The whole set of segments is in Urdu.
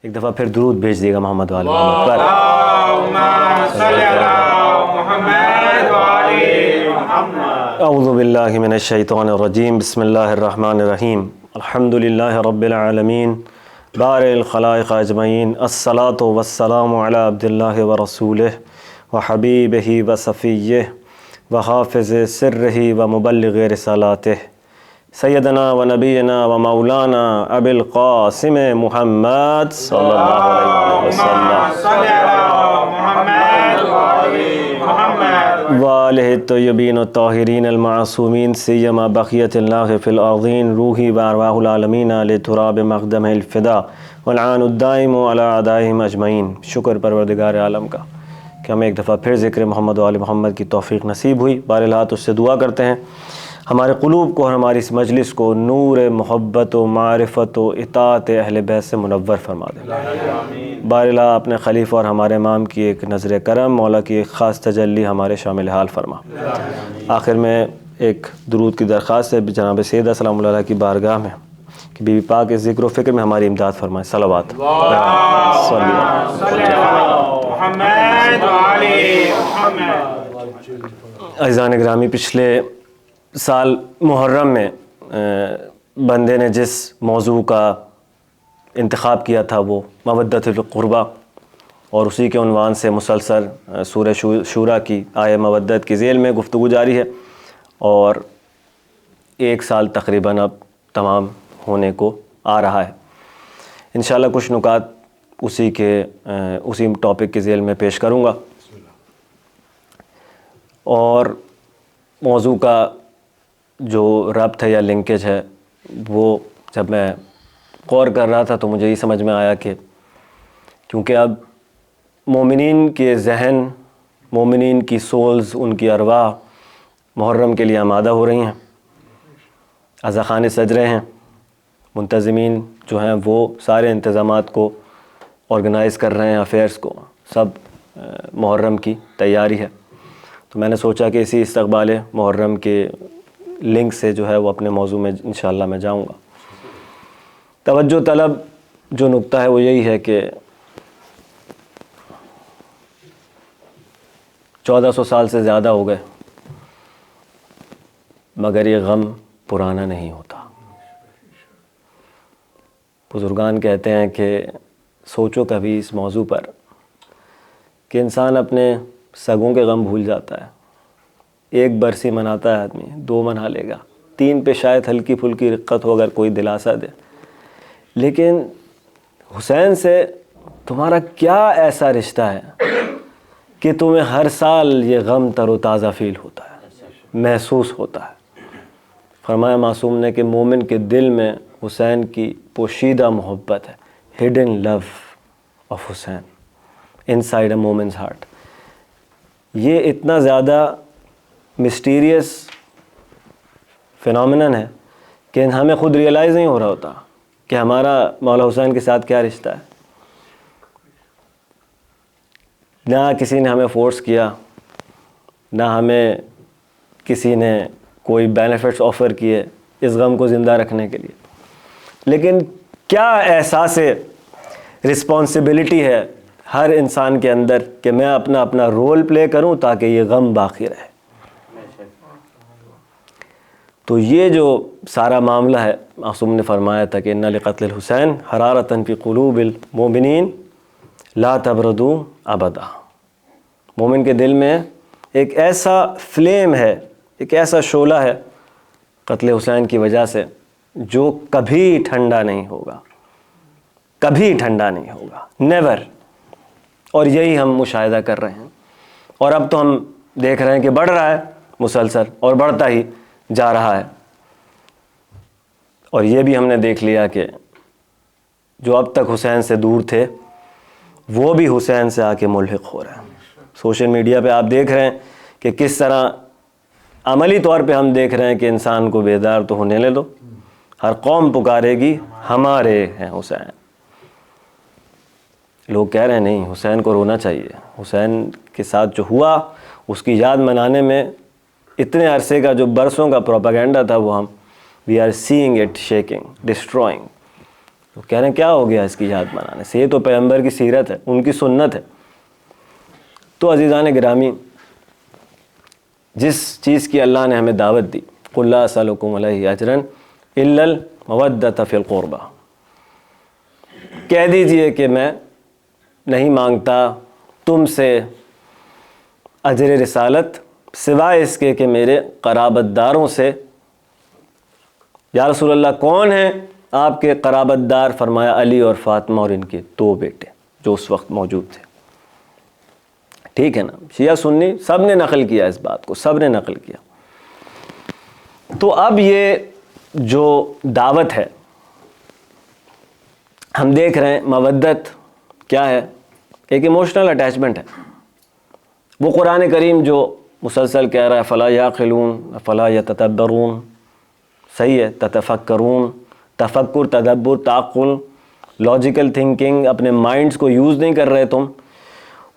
ایک دفعہ پھر درود بھیج دیے گا محمد وآل محمد پر. اعوذ باللہ من الشیطان الرجیم. بسم اللہ الرحمن الرحیم. الحمد للہ رب العالمین بارئ الخلائق اجمعین. الصلاۃ والسلام علی عبد اللہ ورسولہ وحبیبہ وصفیہ وحافظ سرہ ومبلغ رسالاتہ سیدنا و نبینا و مولانا ابی القاسم محمد صلی اللہ علیہ وسلم وآلہ الطیبین الطاہرین المعصومین سیما بقیت اللہ فی الارضین روحی و ارواح العالمین لتراب مقدم الفدا والعان الدائم علی اعدائہم اجمعین. شکر پروردگار عالم کا کہ ہمیں ایک دفعہ پھر ذکر محمد و آل محمد کی توفیق نصیب ہوئی. بہرحال اس سے دعا کرتے ہیں ہمارے قلوب کو اور ہماری اس مجلس کو نور محبت و معرفت و اطاعت اہل بیت سے منور فرما دے. بہرحال اپنے خلیفہ اور ہمارے امام کی ایک نظر کرم، مولا کی ایک خاص تجلی ہمارے شامل حال فرما. آخر میں ایک درود کی درخواست ہے جناب سیدہ سلام اللہ علیہ کی بارگاہ میں کہ بی بی پاک اس ذکر و فکر میں ہماری امداد فرمائے. صلوات. عزیزان گرامی، پچھلے سال محرم میں بندے نے جس موضوع کا انتخاب کیا تھا وہ مودت القربہ، اور اسی کے عنوان سے مسلسل سورہ شورى کی آیہ مودت کی ذیل میں گفتگو جاری ہے، اور ایک سال تقریباً اب تمام ہونے کو آ رہا ہے. انشاءاللہ کچھ نکات اسی ٹاپک کی ذیل میں پیش کروں گا. اور موضوع کا جو ربط ہے یا لنکیج ہے وہ جب میں غور کر رہا تھا تو مجھے یہ سمجھ میں آیا کہ کیونکہ اب مومنین کے ذہن، مومنین کی سولز، ان کی ارواح محرم کے لیے آمادہ ہو رہی ہیں، عزاخانے سج رہے ہیں، منتظمین جو ہیں وہ سارے انتظامات کو آرگنائز کر رہے ہیں، افیئرس کو، سب محرم کی تیاری ہے. تو میں نے سوچا کہ اسی استقبال محرم کے لنک سے جو ہے وہ اپنے موضوع میں انشاءاللہ میں جاؤں گا. توجہ طلب جو نقطہ ہے وہ یہی ہے کہ 1400 سال سے زیادہ ہو گئے مگر یہ غم پرانا نہیں ہوتا. بزرگان کہتے ہیں کہ سوچو کبھی اس موضوع پر کہ انسان اپنے سگوں کے غم بھول جاتا ہے. ایک برسی مناتا ہے آدمی، 2 منا لے گا، 3 پہ شاید ہلکی پھلکی رقت ہو اگر کوئی دلاسا دے. لیکن حسین سے تمہارا کیا ایسا رشتہ ہے کہ تمہیں ہر سال یہ غم تر و تازہ فیل ہوتا ہے، محسوس ہوتا ہے. فرمایا معصوم نے کہ مومن کے دل میں حسین کی پوشیدہ محبت ہے، hidden love of Hussain inside a مومنز ہارٹ. یہ اتنا زیادہ مسٹیریس فینومینن ہے کہ ہمیں خود ریئلائز نہیں ہو رہا ہوتا کہ ہمارا مولا حسین کے ساتھ کیا رشتہ ہے. نہ کسی نے ہمیں فورس کیا، نہ ہمیں کسی نے کوئی بینیفٹس آفر کیے اس غم کو زندہ رکھنے کے لیے، لیکن کیا احساس رسپانسبلٹی ہے ہر انسان کے اندر کہ میں اپنا رول پلے کروں تاکہ یہ غم باقی رہے. تو یہ جو سارا معاملہ ہے، معصوم نے فرمایا تھا کہ ان لقتل الحسین حرارۃ فی قلوب المؤمنین لا تبردوا ابدا. مومن کے دل میں ایک ایسا فلیم ہے، ایک ایسا شعلہ ہے قتل حسین کی وجہ سے جو کبھی ٹھنڈا نہیں ہوگا، کبھی ٹھنڈا نہیں ہوگا، نیور. اور یہی ہم مشاہدہ کر رہے ہیں، اور اب تو ہم دیکھ رہے ہیں کہ بڑھ رہا ہے مسلسل اور بڑھتا ہی جا رہا ہے. اور یہ بھی ہم نے دیکھ لیا کہ جو اب تک حسین سے دور تھے وہ بھی حسین سے آ کے ملحق ہو رہے ہیں. سوشل میڈیا پہ آپ دیکھ رہے ہیں کہ کس طرح عملی طور پہ ہم دیکھ رہے ہیں کہ انسان کو بیدار تو ہونے لے دو، ہر قوم پکارے گی ہمارے ہیں حسین. لوگ کہہ رہے ہیں نہیں، حسین کو رونا چاہیے. حسین کے ساتھ جو ہوا اس کی یاد منانے میں اتنے عرصے کا جو برسوں کا پروپیگنڈا تھا وہ ہم we are seeing it shaking destroying. وہ کہہ رہے ہیں کیا ہو گیا اس کی یاد منانے سے، یہ تو پیغمبر کی سیرت ہے، ان کی سنت ہے۔ تو عزیزان گرامی، جس چیز کی اللہ نے ہمیں دعوت دی، قُلْ لَا أَسْأَلُكُمْ عَلَيْهِ أَجْرًا إِلَّا الْمَوَدَّةَ فِي الْقُرْبَى، کہہ دیجئے کہ میں نہیں مانگتا تم سے اجر رسالت سوائے اس کے کہ میرے قرابت داروں سے۔ یا رسول اللہ کون ہیں آپ کے قرابت دار؟ فرمایا علی اور فاطمہ اور ان کے 2 بیٹے جو اس وقت موجود تھے۔ ٹھیک ہے نا، شیعہ سنی سب نے نقل کیا اس بات کو، سب نے نقل کیا۔ تو اب یہ جو دعوت ہے ہم دیکھ رہے ہیں، مودت کیا ہے؟ ایک ایموشنل اٹیچمنٹ ہے۔ وہ قرآن کریم جو مسلسل کہہ رہا ہے فلا یعقلون فلا یتدبرون، صحیح ہے، تتفکرون، تفکر، تدبر، تعقل، لاجیکل تھنکنگ، اپنے مائنڈز کو یوز نہیں کر رہے تم،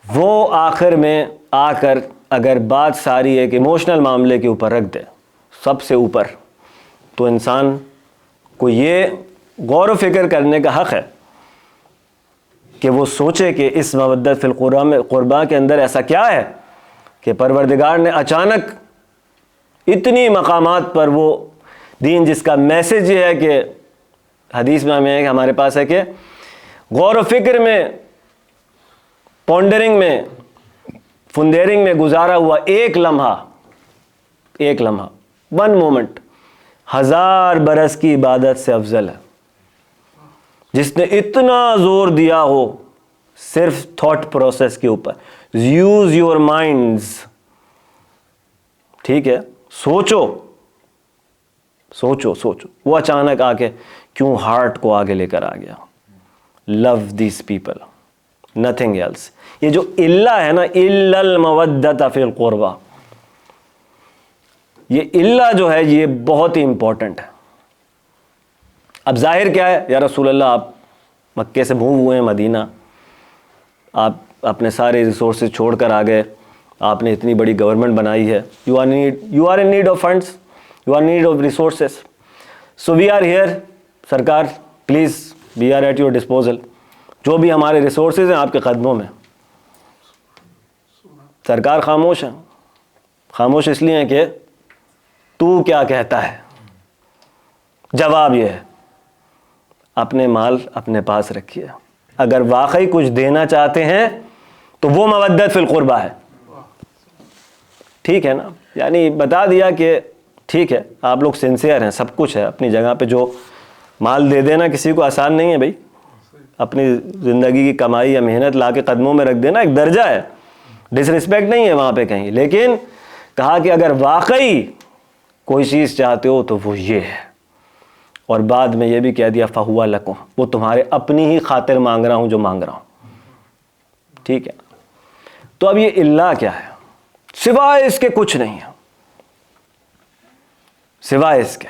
وہ آخر میں آ کر اگر بات ساری ایک ایموشنل معاملے کے اوپر رکھ دے سب سے اوپر، تو انسان کو یہ غور و فکر کرنے کا حق ہے کہ وہ سوچے کہ اس مودت فی القربہ کے اندر ایسا کیا ہے کہ پروردگار نے اچانک اتنی مقامات پر وہ دین جس کا میسج یہ ہے کہ حدیث میں ہمیں ہمارے پاس ہے کہ غور و فکر میں، پونڈرنگ میں، فندیرنگ میں گزارا ہوا ایک لمحہ، 1 مومنٹ 1000 برس کی عبادت سے افضل ہے۔ جس نے اتنا زور دیا ہو صرف تھاٹ پروسیس کے اوپر، یوز یور مائنڈز، ٹھیک ہے، سوچو، وہ اچانک آ کے کیوں ہارٹ کو آگے لے کر آ گیا؟ Love these people, nothing else. یہ جو الا ہے نا، الا المودۃ فی القربہ، یہ الا جو ہے یہ بہت ہی امپورٹنٹ ہے۔ اب ظاہر کیا ہے؟ یا رسول اللہ آپ مکے سے موو ہوئے ہیں مدینہ، آپ اپنے سارے ریسورسز چھوڑ کر آ گئے، آپ نے اتنی بڑی گورنمنٹ بنائی ہے، you are in need of funds, you are need of resources, so we are here, سرکار please we are at your disposal, جو بھی ہمارے ریسورسز ہیں آپ کے قدموں میں۔ سرکار خاموش ہیں، خاموش اس لیے ہیں کہ تو کیا کہتا ہے؟ جواب یہ ہے اپنے مال اپنے پاس رکھیے، اگر واقعی کچھ دینا چاہتے ہیں تو وہ مودت فی القربہ ہے۔ ٹھیک ہے نا، یعنی بتا دیا کہ ٹھیک ہے آپ لوگ سنسیئر ہیں، سب کچھ ہے اپنی جگہ پہ، جو مال دے دینا کسی کو آسان نہیں ہے بھائی، اپنی زندگی کی کمائی یا محنت لا کے قدموں میں رکھ دینا ایک درجہ ہے، ڈس رسپیکٹ نہیں ہے وہاں پہ کہیں، لیکن کہا کہ اگر واقعی کوئی چیز چاہتے ہو تو وہ یہ ہے، اور بعد میں یہ بھی کہہ دیا فہو لکم، وہ تمہارے اپنی ہی خاطر مانگ رہا ہوں جو مانگ رہا ہوں۔ ٹھیک ہے، تو اب یہ اللہ کیا ہے؟ سوائے اس کے کچھ نہیں ہے، سوائے اس کے۔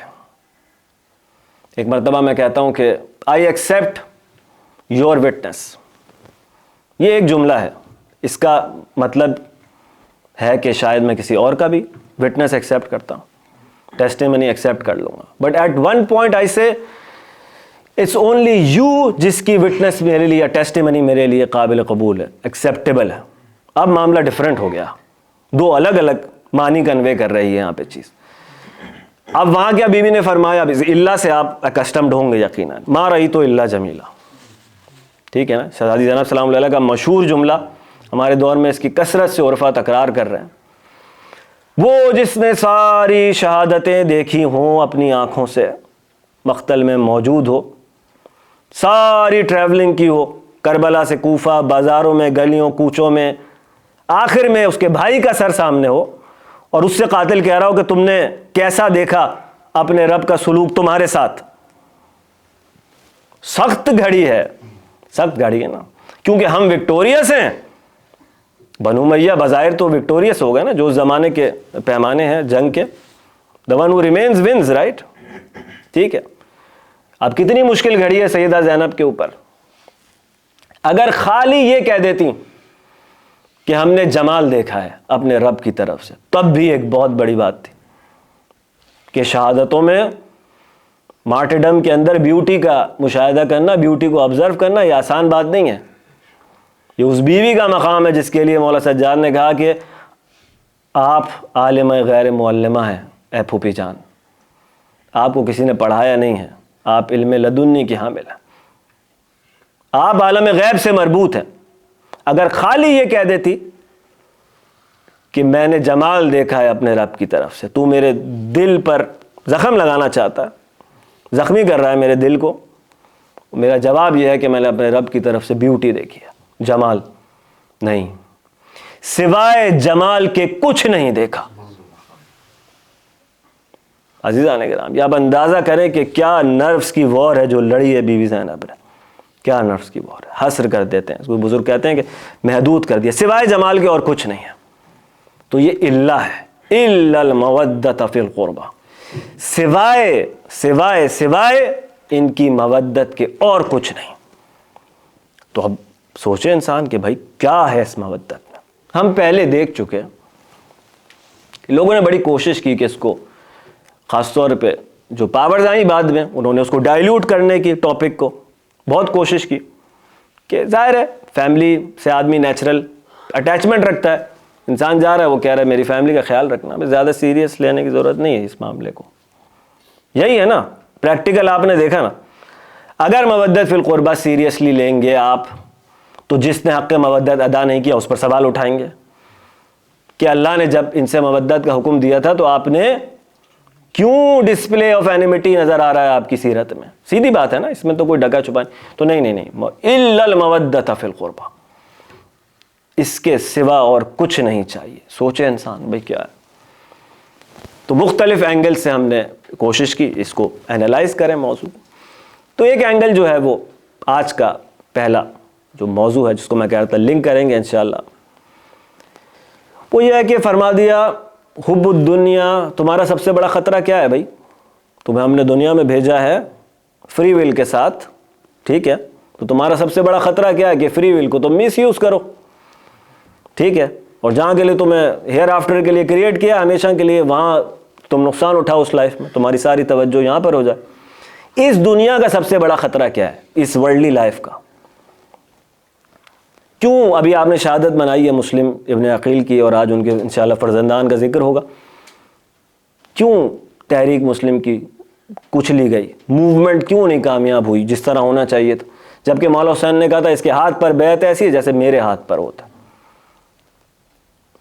ایک مرتبہ میں کہتا ہوں کہ آئی ایکسیپٹ یور وٹنس، یہ ایک جملہ ہے، اس کا مطلب ہے کہ شاید میں کسی اور کا بھی وٹنس ایکسیپٹ کرتا ہوں، ٹیسٹیمنی ایکسیپٹ کر لوں گا، but at one point I say it's only you جس کی وٹنس میرے لیے، ٹیسٹیمنی میرے لیے قابل قبول ہے، ایکسیپٹیبل ہے۔ اب معاملہ ڈیفرنٹ ہو گیا، 2 الگ الگ معنی کنوے کر رہی ہے یہاں پہ چیز۔ اب وہاں کیا بیوی نے فرمایا، اللہ سے آپ اکسٹمڈ ہوں گے یقیناً، ما رأیت الا جمیلا، ٹھیک ہے نا، شہزادی زینب سلام اللہ علیہ کا مشہور جملہ، ہمارے دور میں اس کی کثرت سے عرفا تکرار کر رہے ہیں، وہ جس نے ساری شہادتیں دیکھی ہوں اپنی آنکھوں سے، مقتل میں موجود ہو، ساری ٹریولنگ کی ہو، کربلا سے کوفہ، بازاروں میں، گلیوں کوچوں میں، آخر میں اس کے بھائی کا سر سامنے ہو اور اس سے قاتل کہہ رہا ہو کہ تم نے کیسا دیکھا اپنے رب کا سلوک تمہارے ساتھ۔ سخت گھڑی ہے، سخت گھڑی ہے نا، کیونکہ ہم وکٹوریس ہیں، بنو امیہ بظاہر تو وکٹوریس ہو گئے نا، جو اس زمانے کے پیمانے ہیں جنگ کے، the one who remains wins، right؟ ٹھیک ہے، اب کتنی مشکل گھڑی ہے سیدہ زینب کے اوپر۔ اگر خالی یہ کہہ دیتی کہ ہم نے جمال دیکھا ہے اپنے رب کی طرف سے، تب بھی ایک بہت بڑی بات تھی کہ شہادتوں میں مارٹرڈم کے اندر بیوٹی کا مشاہدہ کرنا، بیوٹی کو آبزرو کرنا، یہ آسان بات نہیں ہے. یہ اس بیوی کا مقام ہے جس کے لیے مولا سجاد نے کہا کہ آپ عالم غیر معلمہ ہیں اے پھوپھی جان، آپ کو کسی نے پڑھایا نہیں ہے، آپ علم لدنی کی حامل ہیں، آپ عالم غیب سے مربوط ہیں. اگر خالی یہ کہہ دیتی کہ میں نے جمال دیکھا ہے اپنے رب کی طرف سے، تو میرے دل پر زخم لگانا چاہتا ہے، زخمی کر رہا ہے میرے دل کو، میرا جواب یہ ہے کہ میں نے اپنے رب کی طرف سے بیوٹی دیکھی ہے، جمال نہیں، سوائے جمال کے کچھ نہیں دیکھا. عزیزان کرام، یہ آپ اندازہ کریں کہ کیا نرفز کی وار ہے جو لڑی ہے بیوی زینب نے، کیا نرفز کی وار ہے. حسر کر دیتے ہیں، کوئی بزرگ کہتے ہیں کہ محدود کر دیا، سوائے جمال کے اور کچھ نہیں ہے. تو یہ الا ہے، الا المودۃ فی القربہ، سوائے ان کی مودت کے اور کچھ نہیں. تو اب سوچے انسان کہ بھائی کیا ہے اس مودت میں. ہم پہلے دیکھ چکے، لوگوں نے بڑی کوشش کی کہ اس کو، خاص طور پہ جو پاورز آئیں بعد میں، انہوں نے اس کو ڈائلیوٹ کرنے کی ٹاپک کو بہت کوشش کی کہ ظاہر ہے فیملی سے آدمی نیچرل اٹیچمنٹ رکھتا ہے، انسان جا رہا ہے وہ کہہ رہا ہے میری فیملی کا خیال رکھنا، ہمیں زیادہ سیریس لینے کی ضرورت نہیں ہے اس معاملے کو. یہی ہے نا پریکٹیکل، آپ نے دیکھا نا. اگر مودت فی القربہ سیریسلی لیں گے آپ تو جس نے حق مودت ادا نہیں کیا اس پر سوال اٹھائیں گے کہ اللہ نے جب ان سے مودت کا حکم دیا تھا تو آپ نے کیوں ڈسپلے آف اینیمیٹی نظر آ رہا ہے آپ کی سیرت میں. سیدھی بات ہے نا، اس میں تو کوئی ڈگا چھپا نہیں. تو نہیں الا المودۃ فی القربہ، اس کے سوا اور کچھ نہیں چاہیے. سوچے انسان بھائی کیا ہے. تو مختلف اینگل سے ہم نے کوشش کی اس کو اینالائز کریں موضوع. تو ایک اینگل جو ہے وہ آج کا پہلا جو موضوع ہے جس کو میں کہہ رہا تھا لنک کریں گے انشاءاللہ، وہ یہ ہے کہ فرما دیا حب الدنیا، تمہارا سب سے بڑا خطرہ کیا ہے بھائی؟ تمہیں ہم نے دنیا میں بھیجا ہے فری ول کے ساتھ، ٹھیک ہے؟ تو تمہارا سب سے بڑا خطرہ کیا ہے کہ فری ول کو تم مس یوز کرو، ٹھیک ہے؟ اور جہاں کے لیے تمہیں ہیئر آفٹر کے لیے کریٹ کیا ہمیشہ کے لیے، وہاں تم نقصان اٹھاؤ اس لائف میں، تمہاری ساری توجہ یہاں پر ہو جائے. اس دنیا کا سب سے بڑا خطرہ کیا ہے؟ اس ورلڈلی لائف کا. کیوں ابھی آپ نے شہادت منائی ہے مسلم ابن عقیل کی، اور آج ان کے انشاءاللہ فرزندان کا ذکر ہوگا. کیوں تحریک مسلم کی کچلی گئی، موومنٹ کیوں نہیں کامیاب ہوئی جس طرح ہونا چاہیے تھا، جبکہ مولا حسین نے کہا تھا اس کے ہاتھ پر بیعت ایسی ہے جیسے میرے ہاتھ پر ہوتا.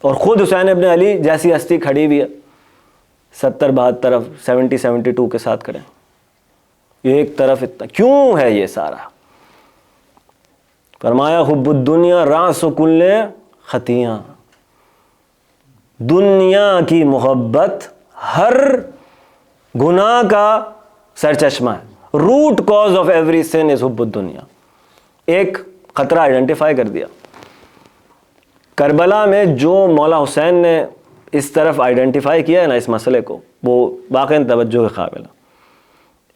اور خود حسین ابن علی جیسی ہستی کھڑی ہوئی ہے 70-72 70-72 کے ساتھ کھڑے، ایک طرف اتنا کیوں ہے یہ سارا؟ فرمایا حب الدنیا راس کل خطیہ، دنیا کی محبت ہر گناہ کا سرچشمہ ہے. روٹ کاز آف ایوری سن از حب الدنیا. ایک خطرہ آئیڈینٹیفائی کر دیا کربلا میں. جو مولا حسین نے اس طرف آئیڈینٹیفائی کیا ہے نا اس مسئلے کو، وہ واقعی توجہ کے قابل ہے.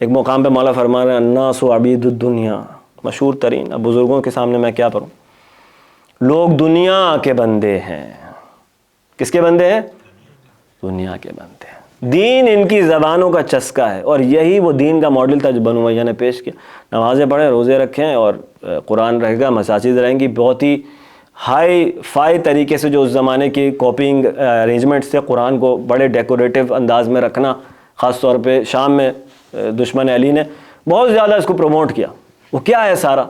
ایک مقام پہ مولا فرما رہے ہیں الناس عبید الدنیا، مشہور ترین. اب بزرگوں کے سامنے میں کیا پڑھوں؟ لوگ دنیا کے بندے ہیں. کس کے بندے ہیں؟ دنیا کے بندے ہیں. دین ان کی زبانوں کا چسکا ہے، اور یہی وہ دین کا ماڈل تھا جو بنو امیہ نے پیش کیا. نمازیں پڑھیں، روزے رکھیں، اور قرآن رہے گا، مساجد رہیں گی. بہت ہی ہائی فائی طریقے سے جو اس زمانے کی کاپینگ ارینجمنٹس تھے، قرآن کو بڑے ڈیکوریٹو انداز میں رکھنا. خاص طور پہ شام میں دشمن علی نے بہت زیادہ اس کو پروموٹ کیا. وہ کیا ہے سارا؟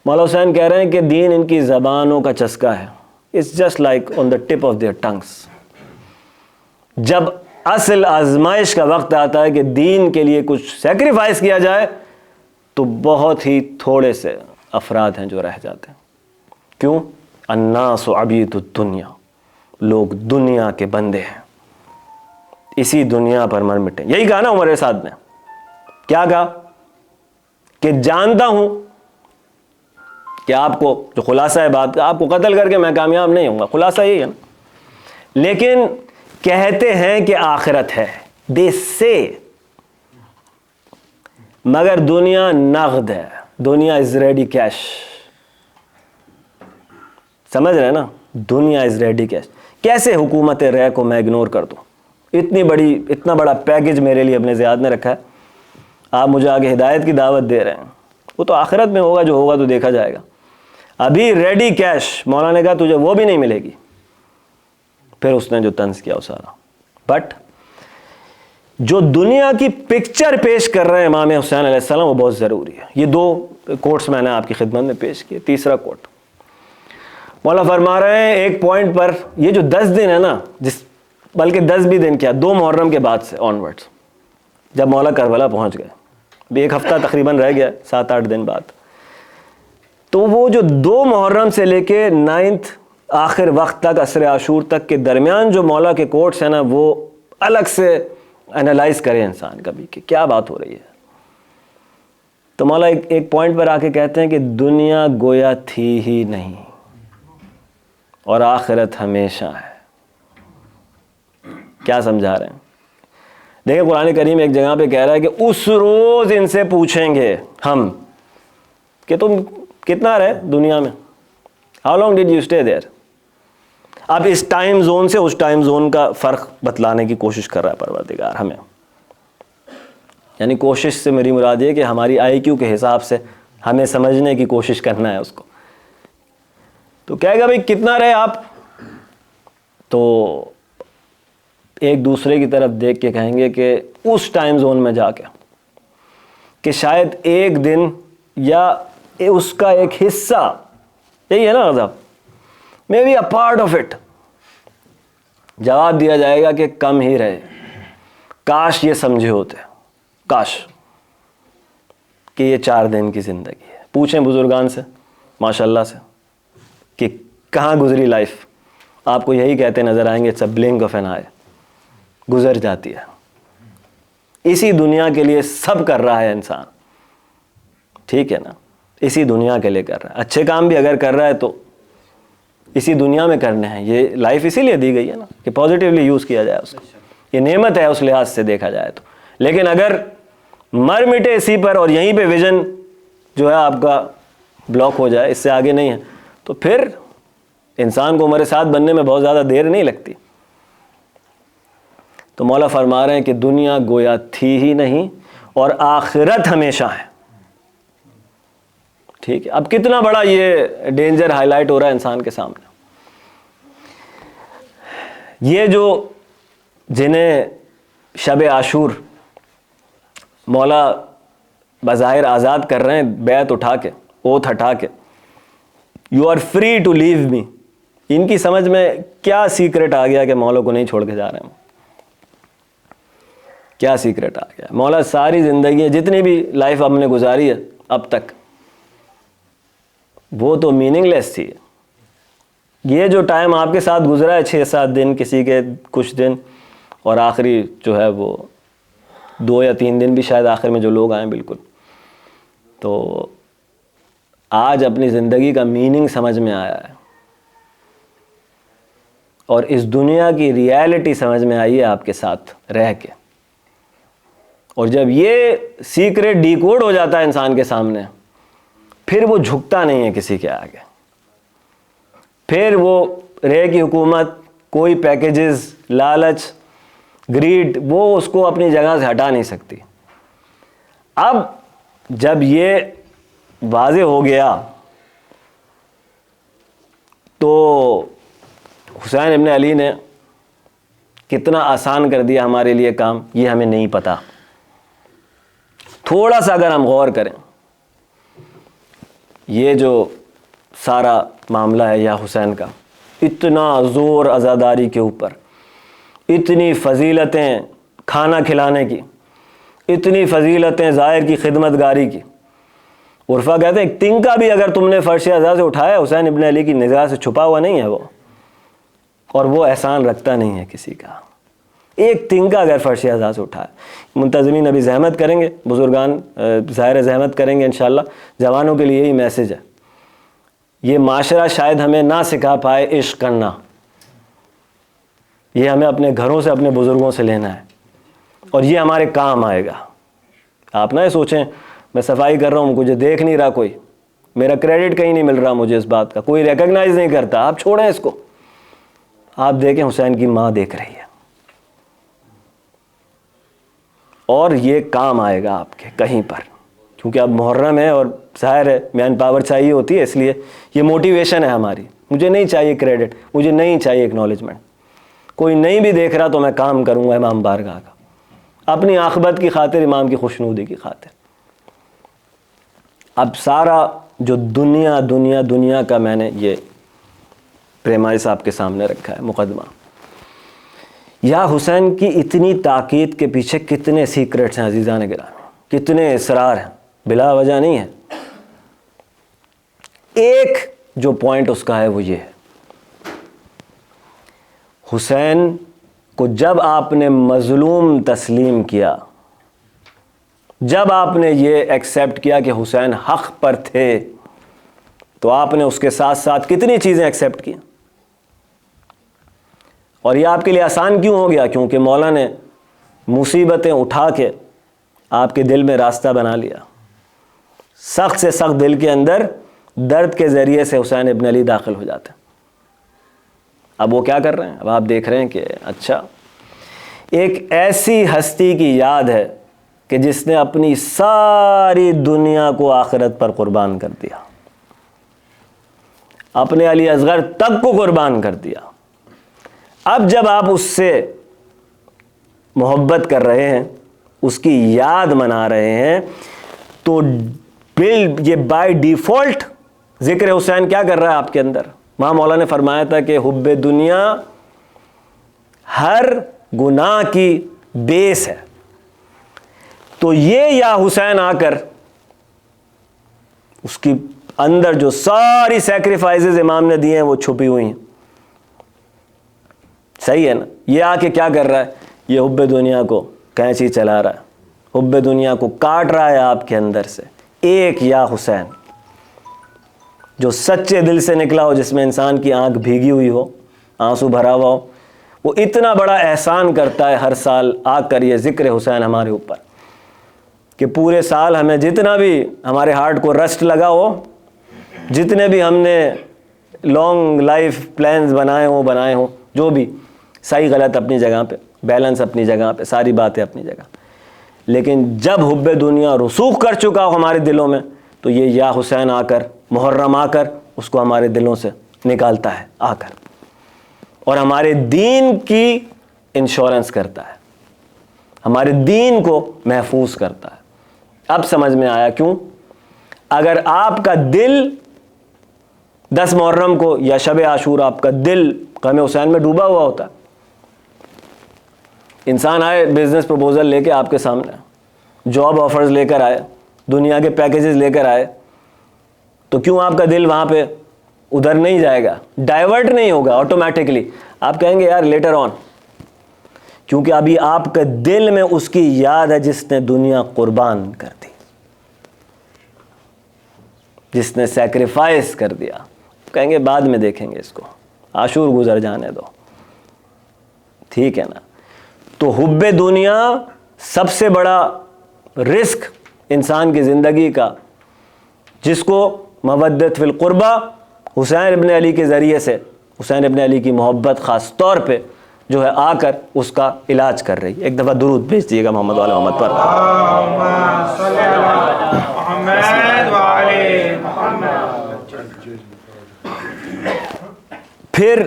مولا حسین کہہ رہے ہیں کہ دین ان کی زبانوں کا چسکا ہے. It's just like on the tip of their tongues. جب اصل آزمائش کا وقت آتا ہے کہ دین کے لیے کچھ سیکریفائس کیا جائے تو بہت ہی تھوڑے سے افراد ہیں جو رہ جاتے ہیں. کیوں؟ الناس عبید الدنیا، لوگ دنیا کے بندے ہیں، اسی دنیا پر مر مٹے. یہی کہا نا عمر سعد نے. کیا کہا؟ کہ جانتا ہوں کہ آپ کو، جو خلاصہ ہے بات کا، آپ کو قتل کر کے میں کامیاب نہیں ہوں گا. خلاصہ یہی ہے نا. لیکن کہتے ہیں کہ آخرت ہے، دے سے، مگر دنیا نقد ہے. دنیا از ریڈی کیش. سمجھ رہے ہیں نا؟ دنیا از ریڈی کیش. کیسے حکومت رے کو میں اگنور کر دوں؟ اتنا بڑا پیکج میرے لیے اپنے زیاد نے رکھا ہے. آپ مجھے آگے ہدایت کی دعوت دے رہے ہیں. وہ تو آخرت میں ہوگا، جو ہوگا تو دیکھا جائے گا. ابھی ریڈی کیش مولا نے کہا تجھے وہ بھی نہیں ملے گی. پھر اس نے جو طنز کیا وہ سارا. بٹ جو دنیا کی پکچر پیش کر رہے ہیں امام حسین علیہ السلام وہ بہت ضروری ہے. یہ 2 کوٹس میں نے آپ کی خدمت میں پیش کیے. تیسرا کوٹ مولا فرما رہے ہیں ایک پوائنٹ پر، یہ جو 10 دن ہے نا، بلکہ 10 بھی دن کیا، 2 محرم کے بعد سے آنورڈس جب مولا کربلا پہنچ گئے، ابھی 1 ہفتہ تقریباً رہ گیا، 7-8 دن بعد، تو وہ جو 2 محرم سے لے کے 9 آخر وقت تک، عصر عاشور تک کے درمیان جو مولا کے کوٹس ہیں نا، وہ الگ سے انالائز کرے انسان کبھی کہ کیا بات ہو رہی ہے. تو مولا ایک پوائنٹ پر آ کے کہتے ہیں کہ دنیا گویا تھی ہی نہیں اور آخرت ہمیشہ ہے. کیا سمجھا رہے ہیں؟ دیکھیں قرآن کریم ایک جگہ پہ کہہ رہا ہے کہ اس روز ان سے پوچھیں گے ہم کہ تم کتنا رہے دنیا میں، how long did you stay there. اب اس ٹائم زون سے اس ٹائم زون کا فرق بتلانے کی کوشش کر رہا ہے پروردگار ہمیں. یعنی کوشش سے میری مراد یہ کہ ہماری آئی کیو کے حساب سے ہمیں سمجھنے کی کوشش کرنا ہے اس کو. تو کہے گا بھائی کتنا رہے آپ، تو ایک دوسرے کی طرف دیکھ کے کہیں گے کہ اس ٹائم زون میں جا کے کہ شاید ایک دن یا اس کا ایک حصہ، یہی ہے نا غضب، maybe a part of it. جواب دیا جائے گا کہ کم ہی رہے، کاش یہ سمجھے ہوتے، کاش کہ یہ 4 دن کی زندگی ہے. پوچھیں بزرگان سے ماشاءاللہ سے کہ کہاں گزری لائف، آپ کو یہی کہتے نظر آئیں گے it's a blink of an eye, گزر جاتی ہے. اسی دنیا کے لیے سب کر رہا ہے انسان، ٹھیک ہے نا، اسی دنیا کے لیے کر رہا ہے. اچھے کام بھی اگر کر رہا ہے تو اسی دنیا میں کرنے ہیں. یہ لائف اسی لیے دی گئی ہے نا کہ پازیٹیولی یوز کیا جائے اس کو. یہ نعمت ہے اس لحاظ سے دیکھا جائے تو. لیکن اگر مر مٹے اسی پر اور یہیں پہ ویژن جو ہے آپ کا بلاک ہو جائے، اس سے آگے نہیں ہے، تو پھر انسان کو عمر سعد بننے میں بہت زیادہ دیر نہیں لگتی. تو مولا فرما رہے ہیں کہ دنیا گویا تھی ہی نہیں اور آخرت ہمیشہ ہے. ٹھیک ہے، اب کتنا بڑا یہ ڈینجر ہائی لائٹ ہو رہا ہے انسان کے سامنے. یہ جو جنہیں شب عاشور مولا بظاہر آزاد کر رہے ہیں بیعت اٹھا کے، اوتھ ہٹا کے، یو آر فری ٹو لیو می، ان کی سمجھ میں کیا سیکرٹ آ گیا کہ مولا کو نہیں چھوڑ کے جا رہے ہیں؟ کیا سیکرٹ آ گیا؟ مولا ساری زندگی جتنی بھی لائف ہم نے گزاری ہے اب تک، وہ تو میننگ لیس تھی. یہ جو ٹائم آپ کے ساتھ گزرا ہے 6-7 دن، کسی کے کچھ دن، اور آخری جو ہے وہ 2 یا 3 دن بھی شاید آخر میں جو لوگ آئیں، بالکل. تو آج اپنی زندگی کا میننگ سمجھ میں آیا ہے اور اس دنیا کی ریالٹی سمجھ میں آئی ہے آپ کے ساتھ رہ کے. اور جب یہ سیکرٹ ڈیکوڈ ہو جاتا ہے انسان کے سامنے، پھر وہ جھکتا نہیں ہے کسی کے آگے. پھر وہ رے کی حکومت، کوئی پیکیجز، لالچ، گریڈ، وہ اس کو اپنی جگہ سے ہٹا نہیں سکتی. اب جب یہ واضح ہو گیا تو حسین ابن علی نے کتنا آسان کر دیا ہمارے لیے کام، یہ ہمیں نہیں پتا. تھوڑا سا اگر ہم غور کریں، یہ جو سارا معاملہ ہے یا حسین کا، اتنا زور عزاداری کے اوپر، اتنی فضیلتیں کھانا کھلانے کی، اتنی فضیلتیں زائر کی خدمت گاری کی. عرفا کہتے ہیں ایک تنکا بھی اگر تم نے فرش عزا سے اٹھایا، حسین ابن علی کی نگاہ سے چھپا ہوا نہیں ہے وہ، اور وہ احسان رکھتا نہیں ہے کسی کا. ایک تنکا اگر فرش عزا سے اٹھایا. منتظمین ابھی زحمت کریں گے، بزرگان ظاہر زحمت کریں گے انشاءاللہ. جوانوں کے لیے یہی میسج ہے. یہ معاشرہ شاید ہمیں نہ سکھا پائے عشق کرنا، یہ ہمیں اپنے گھروں سے، اپنے بزرگوں سے لینا ہے، اور یہ ہمارے کام آئے گا. آپ نہ سوچیں میں صفائی کر رہا ہوں، مجھے دیکھ نہیں رہا کوئی، میرا کریڈٹ کہیں نہیں مل رہا مجھے اس بات کا، کوئی ریکگنائز نہیں کرتا. آپ چھوڑیں اس کو. آپ دیکھیں حسین کی ماں دیکھ رہی ہے، اور یہ کام آئے گا آپ کے کہیں پر، کیونکہ اب محرم ہے اور ظاہر ہے مین پاور چاہیے ہوتی ہے، اس لیے یہ موٹیویشن ہے ہماری. مجھے نہیں چاہیے کریڈٹ، مجھے نہیں چاہیے اکنالجمنٹ، کوئی نہیں بھی دیکھ رہا تو میں کام کروں گا امام بارگاہ کا، اپنی عاقبت کی خاطر، امام کی خوشنودی کی خاطر. اب سارا جو دنیا کا میں نے یہ پریمائس آپ کے سامنے رکھا ہے مقدمہ. یا حسین کی اتنی تاکید کے پیچھے کتنے سیکرٹس ہیں عزیزان گرامی، کتنے اسرار ہیں، بلا وجہ نہیں ہے. ایک جو پوائنٹ اس کا ہے وہ یہ ہے، حسین کو جب آپ نے مظلوم تسلیم کیا، جب آپ نے یہ ایکسیپٹ کیا کہ حسین حق پر تھے، تو آپ نے اس کے ساتھ ساتھ کتنی چیزیں ایکسیپٹ کی. اور یہ آپ کے لیے آسان کیوں ہو گیا؟ کیونکہ مولا نے مصیبتیں اٹھا کے آپ کے دل میں راستہ بنا لیا. سخت سے سخت دل کے اندر درد کے ذریعے سے حسین ابن علی داخل ہو جاتے ہیں. اب وہ کیا کر رہے ہیں؟ اب آپ دیکھ رہے ہیں کہ اچھا ایک ایسی ہستی کی یاد ہے کہ جس نے اپنی ساری دنیا کو آخرت پر قربان کر دیا، اپنے علی اصغر تک کو قربان کر دیا. اب جب آپ اس سے محبت کر رہے ہیں، اس کی یاد منا رہے ہیں، تو یہ بائی ڈیفالٹ ذکر حسین کیا کر رہا ہے آپ کے اندر؟ وہاں مولا نے فرمایا تھا کہ حب دنیا ہر گناہ کی بیس ہے. تو یہ یا حسین آ کر اس کی اندر جو ساری سیکریفائسز امام نے دیے ہیں وہ چھپی ہوئی ہیں. صحیح ہے نا؟ یہ آ کے کیا کر رہا ہے؟ یہ حب دنیا کو کینچی چلا رہا ہے، حب دنیا کو کاٹ رہا ہے آپ کے اندر سے. ایک یا حسین جو سچے دل سے نکلا ہو، جس میں انسان کی آنکھ بھیگی ہوئی ہو، آنسو بھرا ہوا ہو، وہ اتنا بڑا احسان کرتا ہے ہر سال آ کر یہ ذکر حسین ہمارے اوپر، کہ پورے سال ہمیں جتنا بھی ہمارے ہارٹ کو رسٹ لگا ہو، جتنے بھی ہم نے لانگ لائف پلانز بنائے ہوں، جو بھی صحیح غلط اپنی جگہ پہ، بیلنس اپنی جگہ پہ، ساری باتیں اپنی جگہ، لیکن جب حب دنیا رسوخ کر چکا ہو ہمارے دلوں میں، تو یہ یا حسین آ کر، محرم آ کر اس کو ہمارے دلوں سے نکالتا ہے آ کر، اور ہمارے دین کی انشورنس کرتا ہے، ہمارے دین کو محفوظ کرتا ہے. اب سمجھ میں آیا کیوں؟ اگر آپ کا دل 10 محرم کو یا شب عاشور آپ کا دل غم حسین میں ڈوبا ہوا ہوتا، انسان آئے بزنس پروپوزل لے کے آپ کے سامنے، جاب آفرز لے کر آئے، دنیا کے پیکیجز لے کر آئے، تو کیوں آپ کا دل وہاں پہ ادھر نہیں جائے گا، ڈائیورٹ نہیں ہوگا آٹومیٹکلی؟ آپ کہیں گے یار لیٹر آن، کیونکہ ابھی آپ کے دل میں اس کی یاد ہے جس نے دنیا قربان کر دی، جس نے سیکریفائس کر دیا. کہیں گے بعد میں دیکھیں گے اس کو، عاشور گزر جانے دو. ٹھیک ہے نا؟ تو حب دنیا سب سے بڑا رسک انسان کی زندگی کا، جس کو مودت فی القربہ حسین ابن علی کے ذریعے سے، حسین ابن علی کی محبت خاص طور پہ جو ہے آ کر اس کا علاج کر رہی ہے. ایک دفعہ درود بھیج دیجیے گا محمد وعلی محمد پر. پھر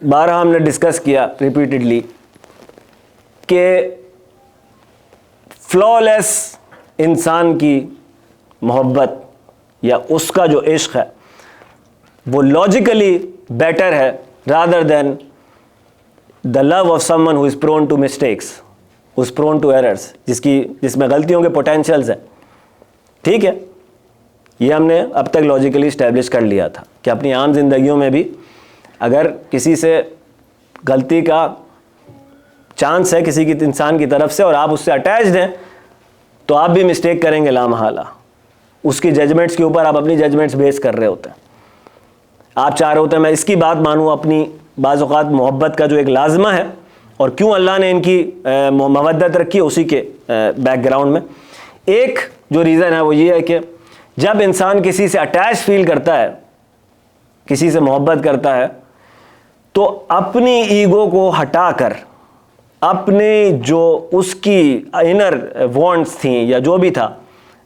بارہ ہم نے ڈسکس کیا ریپیٹڈلی کہ فلالیس انسان کی محبت یا اس کا جو عشق ہے وہ لاجیکلی بیٹر ہے rather than the love of someone who is prone to mistakes, who is prone to errors, جس میں غلطیوں کے پوٹینشیلز ہیں. ٹھیک ہے، یہ ہم نے اب تک لاجیکلی اسٹیبلش کر لیا تھا کہ اپنی عام زندگیوں میں بھی اگر کسی سے غلطی کا چانس ہے کسی کی انسان کی طرف سے اور آپ اس سے اٹیچڈ ہیں تو آپ بھی مسٹیک کریں گے لامحالہ. اس کی ججمنٹس کے اوپر آپ اپنی ججمنٹس بیس کر رہے ہوتے ہیں. آپ چاہ رہے ہوتے ہیں میں اس کی بات مانوں، اپنی بعض اوقات محبت کا جو ایک لازمہ ہے اور کیوں اللہ نے ان کی مودت رکھی ہے اسی کے بیک گراؤنڈ میں. ایک جو ریزن ہے وہ یہ ہے کہ جب انسان کسی سے اٹیچ فیل کرتا ہے، کسی سے محبت کرتا ہے، تو اپنی ایگو کو ہٹا کر اپنی جو اس کی انر وانٹس تھیں یا جو بھی تھا،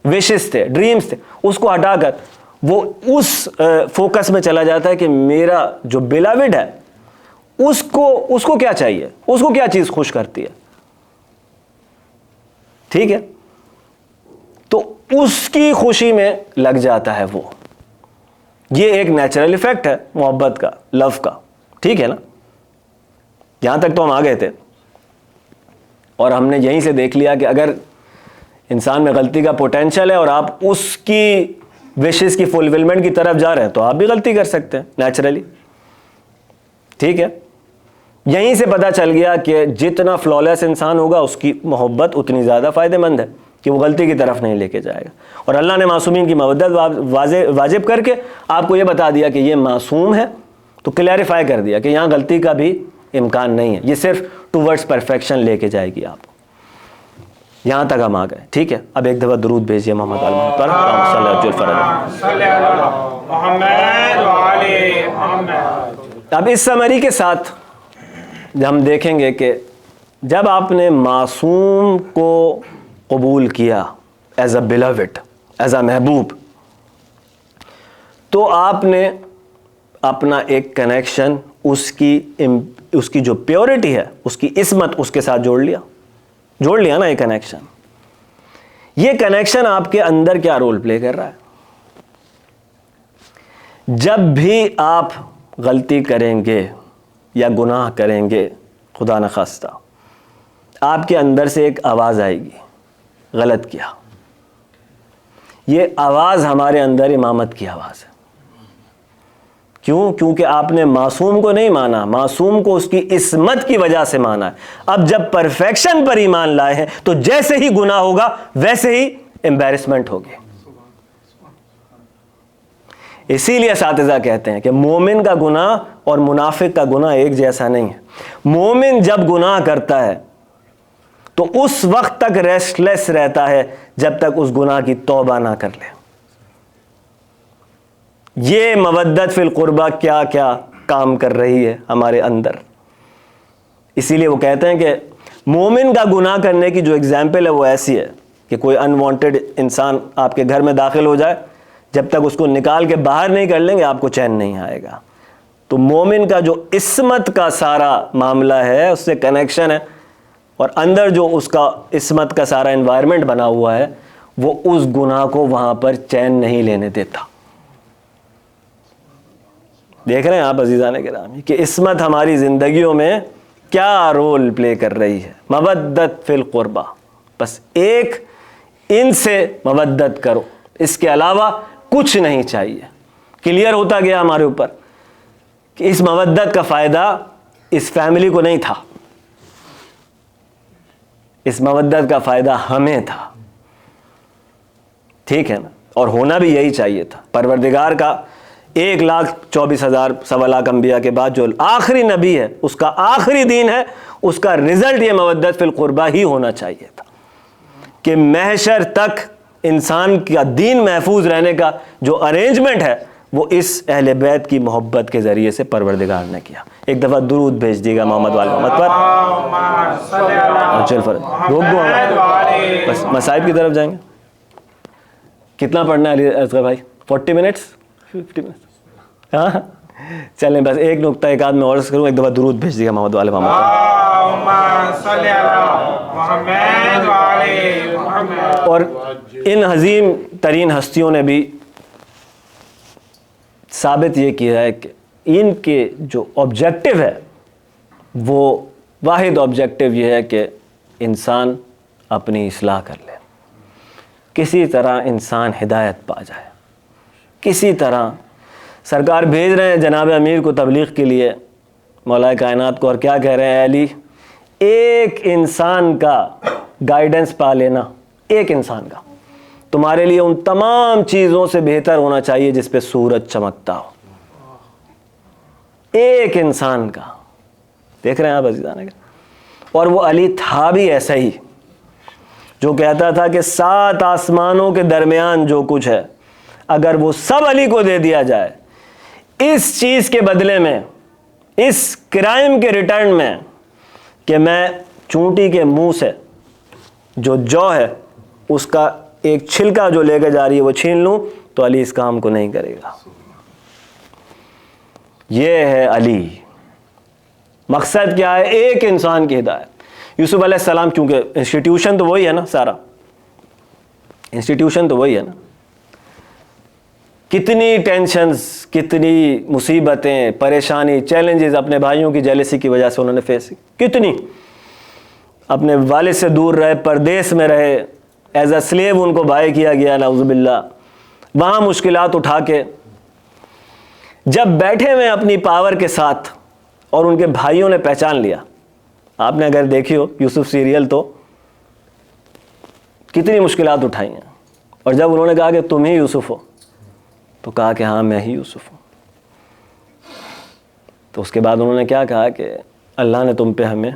وشز تھے، ڈریمز تھے، اس کو ہٹا کر وہ اس فوکس میں چلا جاتا ہے کہ میرا جو بیلاوڈ ہے اس کو کیا چاہیے، اس کو کیا چیز خوش کرتی ہے. ٹھیک ہے، تو اس کی خوشی میں لگ جاتا ہے وہ. یہ ایک نیچرل ایفیکٹ ہے محبت کا، لو کا. ٹھیک ہے نا، یہاں تک تو ہم آ گئے تھے، اور ہم نے یہیں سے دیکھ لیا کہ اگر انسان میں غلطی کا پوٹینشیل ہے اور آپ اس کی وشز کی فلفلمنٹ کی طرف جا رہے ہیں تو آپ بھی غلطی کر سکتے ہیں نیچرلی. ٹھیک ہے، یہیں سے پتہ چل گیا کہ جتنا فلالیس انسان ہوگا اس کی محبت اتنی زیادہ فائدہ مند ہے کہ وہ غلطی کی طرف نہیں لے کے جائے گا. اور اللہ نے معصومین کی مودت واجب کر کے آپ کو یہ بتا دیا کہ یہ معصوم ہے، تو کلیریفائی کر دیا کہ یہاں غلطی کا بھی امکان نہیں ہے، یہ صرف ٹوورڈز پرفیکشن لے کے جائے گی آپ کو. یہاں تک ہم آ گئے. ٹھیک ہے، اب ایک دفعہ درود بھیجیے محمد محمد پر. اب اس سمری کے ساتھ ہم دیکھیں گے کہ جب آپ نے معصوم کو قبول کیا ایز اے بیلاوڈ، ایز اے محبوب، تو آپ نے اپنا ایک کنیکشن اس کی جو پیورٹی ہے، اس کی عصمت اس کے ساتھ جوڑ لیا نا. یہ کنیکشن آپ کے اندر کیا رول پلے کر رہا ہے؟ جب بھی آپ غلطی کریں گے یا گناہ کریں گے، خدا نخواستہ، آپ کے اندر سے ایک آواز آئے گی، غلط کیا. یہ آواز ہمارے اندر امامت کی آواز ہے. کیوں؟ کیونکہ آپ نے معصوم کو نہیں مانا، معصوم کو اس کی عصمت کی وجہ سے مانا ہے. اب جب پرفیکشن پر ایمان لائے ہیں تو جیسے ہی گناہ ہوگا ویسے ہی امبیرسمنٹ ہوگی. اسی لیے اساتذہ کہتے ہیں کہ مومن کا گناہ اور منافق کا گناہ ایک جیسا نہیں ہے. مومن جب گناہ کرتا ہے تو اس وقت تک ریسٹ لیس رہتا ہے جب تک اس گناہ کی توبہ نہ کر لے. یہ مودت فی القربہ کیا کیا کام کر رہی ہے ہمارے اندر. اسی لیے وہ کہتے ہیں کہ مومن کا گناہ کرنے کی جو ایگزامپل ہے وہ ایسی ہے کہ کوئی انوانٹیڈ انسان آپ کے گھر میں داخل ہو جائے، جب تک اس کو نکال کے باہر نہیں کر لیں گے آپ کو چین نہیں آئے گا. تو مومن کا جو عصمت کا سارا معاملہ ہے، اس سے کنیکشن ہے، اور اندر جو اس کا عصمت کا سارا انوائرمنٹ بنا ہوا ہے وہ اس گناہ کو وہاں پر چین نہیں لینے دیتا. دیکھ رہے ہیں آپ عزیزان گرامی کہ عصمت ہماری زندگیوں میں کیا رول پلے کر رہی ہے. مودت فی القربہ، بس ایک ان سے مودت کرو، اس کے علاوہ کچھ نہیں چاہیے. کلیئر ہوتا گیا ہمارے اوپر کہ اس مودت کا فائدہ اس فیملی کو نہیں تھا، اس مودت کا فائدہ ہمیں تھا. ٹھیک ہے نا، اور ہونا بھی یہی چاہیے تھا. پروردگار کا 1,24,000 سوا لاکھ انبیاء کے بعد جو آخری نبی ہے، اس کا آخری دین ہے، اس کا رزلٹ یہ مودت فی القربہ ہی ہونا چاہیے تھا کہ محشر تک انسان کا دین محفوظ رہنے کا جو ارینجمنٹ ہے وہ اس اہل بیت کی محبت کے ذریعے سے پروردگار نے کیا. ایک دفعہ درود بھیج دیے گا محمد والے محمد پر. چل روک دو، بس مصائب کی طرف جائیں گے. کتنا پڑھنا ہے علی اصغر بھائی؟ 40 منٹس 50 منٹس؟ ہاں چلیں، بس ایک نقطہ ایک آدھ میں اور کروں. ایک دفعہ درود بھیج دیے گا محمد والے محمد پر. اور ان عظیم ترین ہستیوں نے بھی ثابت یہ کیا ہے کہ ان کے جو آبجیکٹو ہے وہ واحد آبجیکٹو یہ ہے کہ انسان اپنی اصلاح کر لے، کسی طرح انسان ہدایت پا جائے. کسی طرح سرکار بھیج رہے ہیں جناب امیر کو تبلیغ کے لیے، مولا کائنات کو، اور کیا کہہ رہے ہیں؟ اے علی، ایک انسان کا گائیڈنس پا لینا، ایک انسان کا تمہارے لیے ان تمام چیزوں سے بہتر ہونا چاہیے جس پہ سورج چمکتا ہو. ایک انسان کا. دیکھ رہے ہیں آپ عزیزان؟ اور وہ علی تھا بھی ایسا ہی، جو کہتا تھا کہ 7 آسمانوں کے درمیان جو کچھ ہے اگر وہ سب علی کو دے دیا جائے، اس چیز کے بدلے میں، اس کرائم کے ریٹرن میں کہ میں چونٹی کے منہ سے جو ہے اس کا ایک چھلکا جو لے کے جا رہی ہے وہ چھین لوں تو علی اس کام کو نہیں کرے گا. یہ ہے علی. مقصد کیا ہے؟ ایک انسان کی ہدایت. یوسف علیہ السلام کیونکہ انسٹیٹیوشن تو وہی ہے نا، سارا انسٹیٹیوشن تو وہی ہے نا. کتنی ٹینشنز، کتنی مصیبتیں، پریشانی، چیلنجز اپنے بھائیوں کی جیلسی کی وجہ سے انہوں نے فیس کی. کتنی اپنے والد سے دور رہے، پردیس میں رہے، ایز اے سلیو ان کو بھائی کیا گیا، نعوذ باللہ. وہاں مشکلات اٹھا کے جب بیٹھے ہوئے اپنی پاور کے ساتھ اور ان کے بھائیوں نے پہچان لیا. آپ نے اگر دیکھی ہو یوسف سیریل تو کتنی مشکلات اٹھائی ہیں، اور جب انہوں نے کہا کہ تم ہی یوسف ہو تو کہا کہ ہاں میں ہی یوسف ہوں. تو اس کے بعد انہوں نے کیا کہا کہ اللہ نے تم پہ ہمیں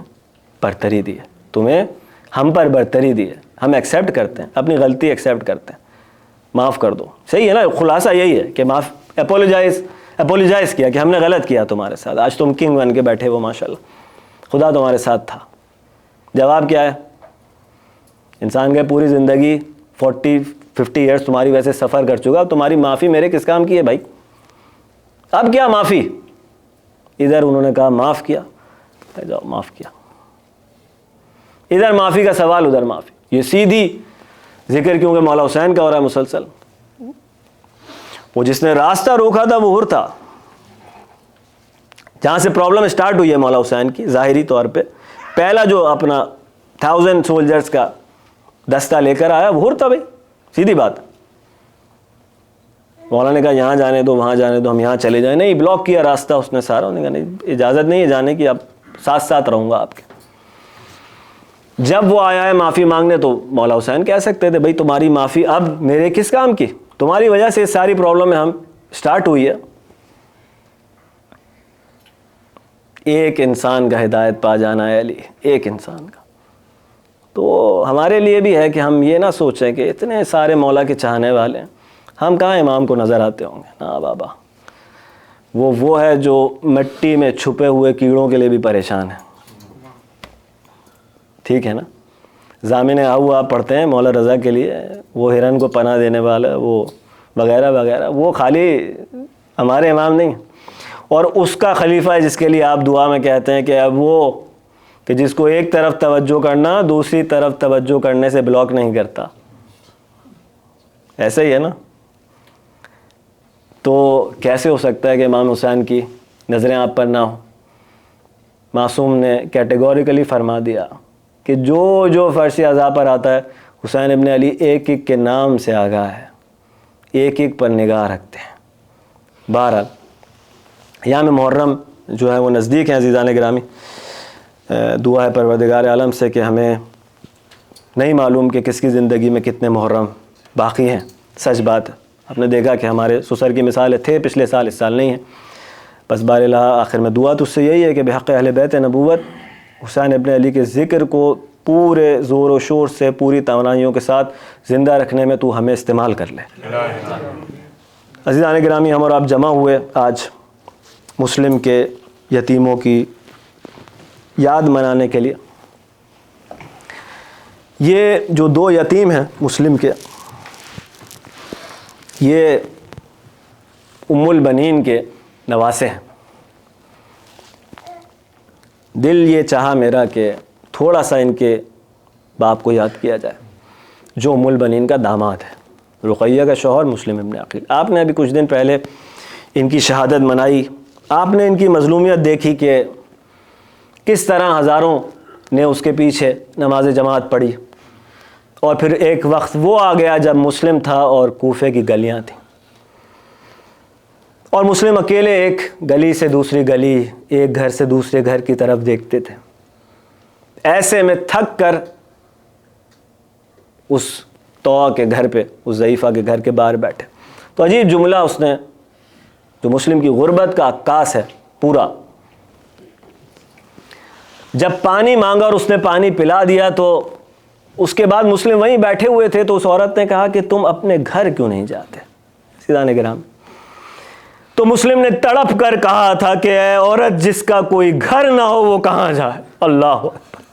برتری دی ہے، تمہیں ہم پر برتری دی ہے، ہم ایکسیپٹ کرتے ہیں، اپنی غلطی ایکسیپٹ کرتے ہیں، معاف کر دو. صحیح ہے نا؟ خلاصہ یہی ہے کہ معاف، اپولوجائز کیا کہ ہم نے غلط کیا تمہارے ساتھ. آج تم کنگ بن کے بیٹھے ہو، ماشاءاللہ، خدا تمہارے ساتھ تھا. جواب کیا ہے؟ انسان کا پوری زندگی 40-50 ایئرس تمہاری ویسے سفر کر چکا، تمہاری معافی میرے کس کام کی ہے بھائی؟ اب کیا معافی؟ ادھر انہوں نے کہا معاف کیا، جاؤ معاف کیا. ادھر معافی کا سوال، ادھر معافی. یہ سیدھی ذکر کیونکہ مولا حسین کا ہو رہا ہے مسلسل. وہ جس نے راستہ روکا تھا وہ حر تھا. جہاں سے پرابلم اسٹارٹ ہوئی ہے مولا حسین کی ظاہری طور پہ، پہلا جو اپنا 1000 سولجرز کا دستہ لے کر آیا وہ حر تھا بھائی. سیدھی بات. مولا نے کہا یہاں جانے دو، وہاں جانے دو، ہم یہاں چلے جائیں. نہیں، بلاک کیا راستہ اس نے سارا. انہوں نے کہا نہیں، اجازت نہیں ہے جانے کی، اب ساتھ ساتھ رہوں گا آپ کے. جب وہ آیا ہے معافی مانگنے تو مولا حسین کہہ سکتے تھے بھائی تمہاری معافی اب میرے کس کام کی؟ تمہاری وجہ سے ساری پرابلم ہم سٹارٹ ہوئی ہے. ایک انسان کا ہدایت پا جانا ہے علی، ایک انسان کا. تو ہمارے لیے بھی ہے کہ ہم یہ نہ سوچیں کہ اتنے سارے مولا کے چاہنے والے ہیں، ہم کہاں امام کو نظر آتے ہوں گے. نا بابا، وہ ہے جو مٹی میں چھپے ہوئے کیڑوں کے لیے بھی پریشان ہے. ٹھیک ہے نا؟ ضامن آؤ آپ پڑھتے ہیں مولا رضا کے لیے، وہ ہرن کو پناہ دینے والا، وہ وغیرہ وغیرہ. وہ خالی ہمارے امام نہیں، اور اس کا خلیفہ ہے جس کے لیے آپ دعا میں کہتے ہیں کہ اب وہ کہ جس کو ایک طرف توجہ کرنا دوسری طرف توجہ کرنے سے بلاک نہیں کرتا. ایسا ہی ہے نا؟ تو کیسے ہو سکتا ہے کہ امام حسین کی نظریں آپ پر نہ ہوں؟ معصوم نے کیٹیگوریکلی فرما دیا کہ جو فرش عزا پر آتا ہے حسین ابن علی ایک ایک کے نام سے آگاہ ہے، ایک ایک پر نگاہ رکھتے ہیں. بہرحال ایام محرم جو ہے وہ نزدیک ہیں عزیزان گرامی. دعا ہے پروردگار عالم سے کہ ہمیں نہیں معلوم کہ کس کی زندگی میں کتنے محرم باقی ہیں. سچ بات ہے، آپ نے دیکھا کہ ہمارے سسر کی مثالیں تھے پچھلے سال، اس سال نہیں ہیں. بس باراللہ آخر میں دعا تو اس سے یہی ہے کہ بحق اہل بیت نبوت حسین ابن علی کے ذکر کو پورے زور و شور سے، پوری توانائیوں کے ساتھ زندہ رکھنے میں تو ہمیں استعمال کر لے. عزیزان گرامی، ہم اور آپ جمع ہوئے آج مسلم کے یتیموں کی یاد منانے کے لیے. یہ جو 2 یتیم ہیں مسلم کے، یہ ام البنین کے نواسے ہیں. دل یہ چاہا میرا کہ تھوڑا سا ان کے باپ کو یاد کیا جائے جو ام البنین کا داماد ہے، رقیہ کا شوہر مسلم ابن عقیل. آپ نے ابھی کچھ دن پہلے ان کی شہادت منائی. آپ نے ان کی مظلومیت دیکھی کہ کس طرح ہزاروں نے اس کے پیچھے نماز جماعت پڑھی، اور پھر ایک وقت وہ آ گیا جب مسلم تھا اور کوفے کی گلیاں تھیں، اور مسلم اکیلے ایک گلی سے دوسری گلی، ایک گھر سے دوسرے گھر کی طرف دیکھتے تھے. ایسے میں تھک کر اس طوا کے گھر پہ، اس ضعیفہ کے گھر کے باہر بیٹھے. تو عجیب جملہ اس نے، جو مسلم کی غربت کا عکاس ہے پورا، جب پانی مانگا اور اس نے پانی پلا دیا تو اس کے بعد مسلم وہیں بیٹھے ہوئے تھے. تو اس عورت نے کہا کہ تم اپنے گھر کیوں نہیں جاتے؟ سیدھانے گرام، تو مسلم نے تڑپ کر کہا تھا کہ اے عورت جس کا کوئی گھر نہ ہو وہ کہاں جائے. اللہ اکبر.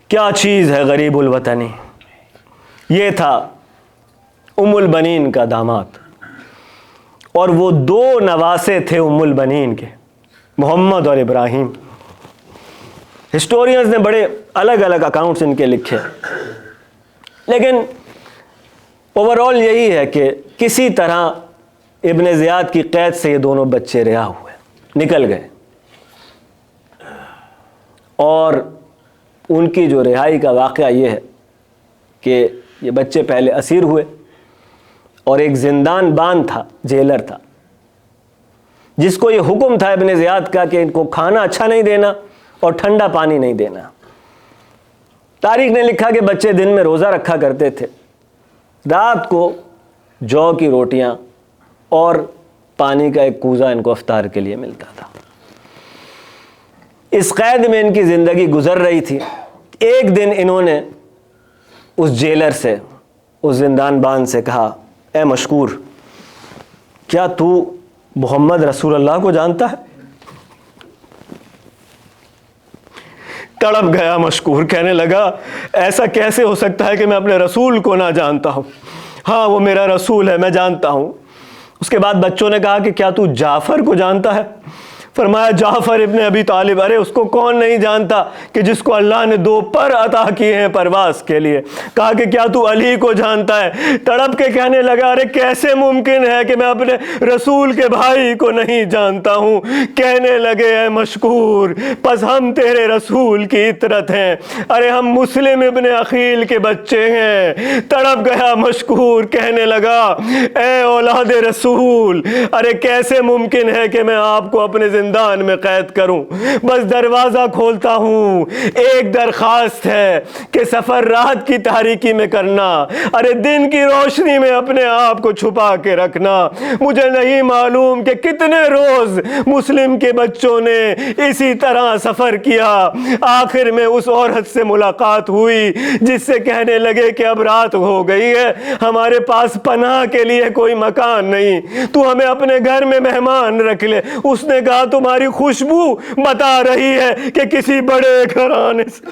کیا چیز ہے غریب الوطنی. یہ تھا ام البنین کا داماد، اور وہ دو نواسے تھے ام البنین کے، محمد اور ابراہیم. ہسٹورینز نے بڑے الگ الگ اکاؤنٹس ان کے لکھے، لیکن اوور آل یہی ہے کہ کسی طرح ابن زیاد کی قید سے یہ دونوں بچے رہا ہوئے، نکل گئے. اور ان کی جو رہائی کا واقعہ یہ ہے کہ یہ بچے پہلے اسیر ہوئے، اور ایک زندان بان تھا، جیلر تھا، جس کو یہ حکم تھا ابن زیاد کا کہ ان کو کھانا اچھا نہیں دینا اور ٹھنڈا پانی نہیں دینا. تاریخ نے لکھا کہ بچے دن میں روزہ رکھا کرتے تھے، رات کو جو کی روٹیاں اور پانی کا ایک کوزہ ان کو افطار کے لیے ملتا تھا. اس قید میں ان کی زندگی گزر رہی تھی. ایک دن انہوں نے اس جیلر سے، اس زندان بان سے کہا، اے مشکور، کیا تو محمد رسول اللہ کو جانتا ہے؟ تڑپ گیا مشکور، کہنے لگا ایسا کیسے ہو سکتا ہے کہ میں اپنے رسول کو نہ جانتا ہوں؟ ہاں وہ میرا رسول ہے، میں جانتا ہوں. اس کے بعد بچوں نے کہا کہ کیا تو جعفر کو جانتا ہے؟ فرمایا جعفر ابن ابی طالب، ارے اس کو کون نہیں جانتا کہ جس کو اللہ نے 2 پر عطا کیے ہیں پرواز کے لیے. کہا کہ کیا تو علی کو جانتا ہے؟ تڑپ کے کہنے لگا ارے کیسے ممکن ہے کہ میں اپنے رسول کے بھائی کو نہیں جانتا ہوں. کہنے لگے اے مشکور، پس ہم تیرے رسول کی اطرت ہیں، ارے ہم مسلم ابن عقیل کے بچے ہیں. تڑپ گیا مشکور، کہنے لگا اے اولاد رسول، ارے کیسے ممکن ہے کہ میں آپ کو اپنے زندان میں قید کروں؟ بس دروازہ کھولتا ہوں، ایک درخواست ہے کہ سفر رات کی تاریکی میں کرنا، ارے دن کی روشنی میں اپنے آپ کو چھپا کے رکھنا. مجھے نہیں معلوم کہ کتنے روز مسلم کے بچوں نے اسی طرح سفر کیا. آخر میں اس عورت سے ملاقات ہوئی جس سے کہنے لگے کہ اب رات ہو گئی ہے، ہمارے پاس پناہ کے لیے کوئی مکان نہیں، تو ہمیں اپنے گھر میں مہمان رکھ لے. اس نے کہا تمہاری خوشبو بتا رہی ہے کہ کسی بڑے گھرانے سے.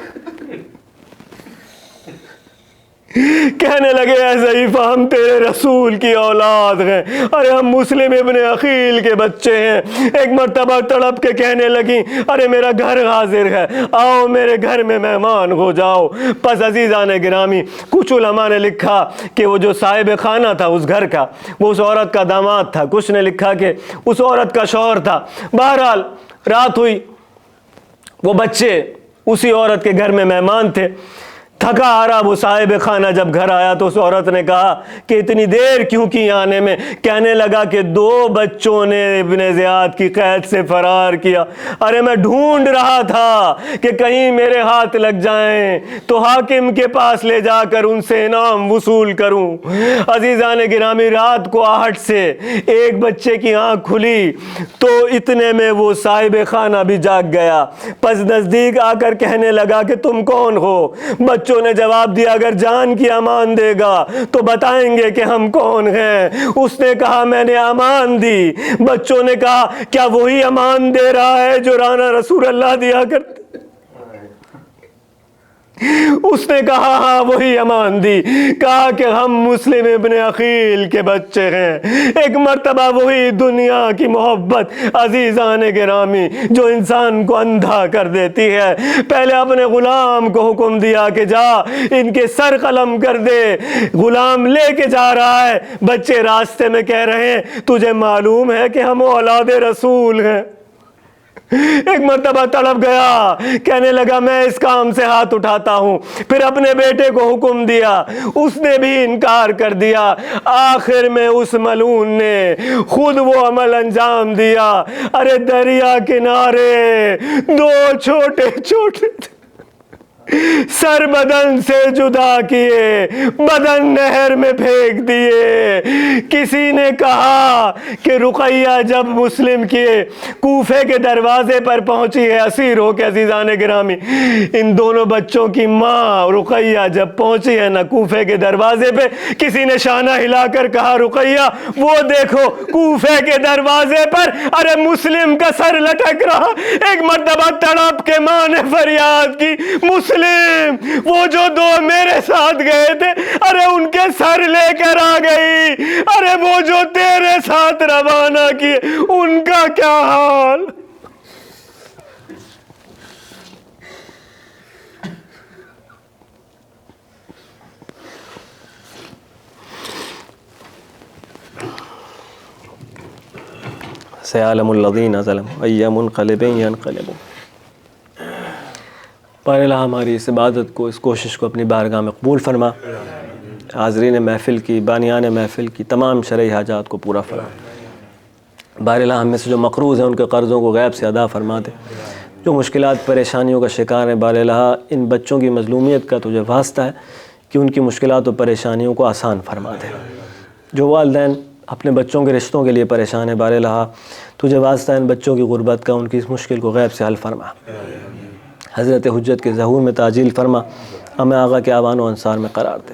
کہنے لگے اے ضعیفہ، ہم تیرے رسول کی اولاد ہیں، ارے ہم مسلم ابن عقیل کے بچے ہیں. ایک مرتبہ تڑپ کے کہنے لگی ارے میرا گھر حاضر ہے، آؤ میرے گھر میں مہمان ہو جاؤ. پس عزیزان گرامی، کچھ علماء نے لکھا کہ وہ جو صاحب خانہ تھا اس گھر کا، وہ اس عورت کا داماد تھا. کچھ نے لکھا کہ اس عورت کا شوہر تھا. بہرحال رات ہوئی، وہ بچے اسی عورت کے گھر میں مہمان تھے. تھکا آ رہا وہ صاحب خانہ جب گھر آیا تو اس عورت نے کہا کہ اتنی دیر کیوں کی آنے میں؟ کہنے لگا کہ 2 بچوں نے ابن زیاد کی قید سے فرار کیا. ارے میں ڈھونڈ رہا تھا کہ کہیں میرے ہاتھ لگ جائیں تو حاکم کے پاس لے جا کر ان سے انعام وصول کروں. عزیزان گرامی، رات کو آہٹ سے ایک بچے کی آنکھ کھلی تو اتنے میں وہ صاحب خانہ بھی جاگ گیا. پس نزدیک آ کر کہنے لگا کہ تم کون ہو؟ بچوں نے جواب دیا اگر جان کی امان دے گا تو بتائیں گے کہ ہم کون ہیں. اس نے کہا میں نے امان دی. بچوں نے کہا کیا وہی امان دے رہا ہے جو رانا رسول اللہ دیا کرتے؟ اس نے کہا ہاں وہی امان دی. کہا کہ ہم مسلم ابن عقیل کے بچے ہیں. ایک مرتبہ وہی دنیا کی محبت عزیزان گرامی جو انسان کو اندھا کر دیتی ہے. پہلے اپنے غلام کو حکم دیا کہ جا ان کے سر قلم کر دے. غلام لے کے جا رہا ہے، بچے راستے میں کہہ رہے ہیں تجھے معلوم ہے کہ ہم اولاد رسول ہیں. ایک مرتبہ تڑپ گیا، کہنے لگا میں اس کام سے ہاتھ اٹھاتا ہوں. پھر اپنے بیٹے کو حکم دیا، اس نے بھی انکار کر دیا. آخر میں اس ملعون نے خود وہ عمل انجام دیا. ارے دریا کنارے 2 چھوٹے چھوٹے سر بدن سے جدا کیے، بدن نہر میں پھینک دیے. کسی نے کہا کہ رقیہ جب مسلم کے کوفے کے دروازے پر پہنچی ہے اسیر ہو کے، عزیزان گرامی ان دونوں بچوں کی ماں رقیہ جب پہنچی ہے نا کوفے کے دروازے پہ، کسی نے شانہ ہلا کر کہا رقیہ وہ دیکھو کوفے کے دروازے پر ارے مسلم کا سر لٹک رہا. ایک مرتبہ تڑپ کے ماں نے فریاد کی مسلم مسلم وہ جو دو میرے ساتھ گئے تھے ارے ان کے سر لے کر آ گئی، ارے وہ جو تیرے ساتھ روانہ کیے ان کا کیا حال؟ سيعلم الذين ظلموا أي منقلب ينقلبون۔ بہرحال ہماری اس عبادت کو، اس کوشش کو اپنی بارگاہ میں قبول فرما، حاضرین محفل کی، بانیان محفل کی تمام شرعی حاجات کو پورا فرما۔ بہرحال ہم میں سے جو مقروض ہیں ان کے قرضوں کو غیب سے ادا فرما دے، جو مشکلات پریشانیوں کا شکار ہیں بہرحال ان بچوں کی مظلومیت کا تجھے واسطہ ہے کہ ان کی مشکلات و پریشانیوں کو آسان فرما دے۔ جو والدین اپنے بچوں کے رشتوں کے لیے پریشان ہیں بہرحال تجھے واسطہ ان بچوں کی غربت کا، ان کی اس مشکل کو غیب سے حل فرما۔ حضرت حجت کے ظہور میں تعجیل فرما، ہمیں آقا کے آوان و انصار میں قرار دے۔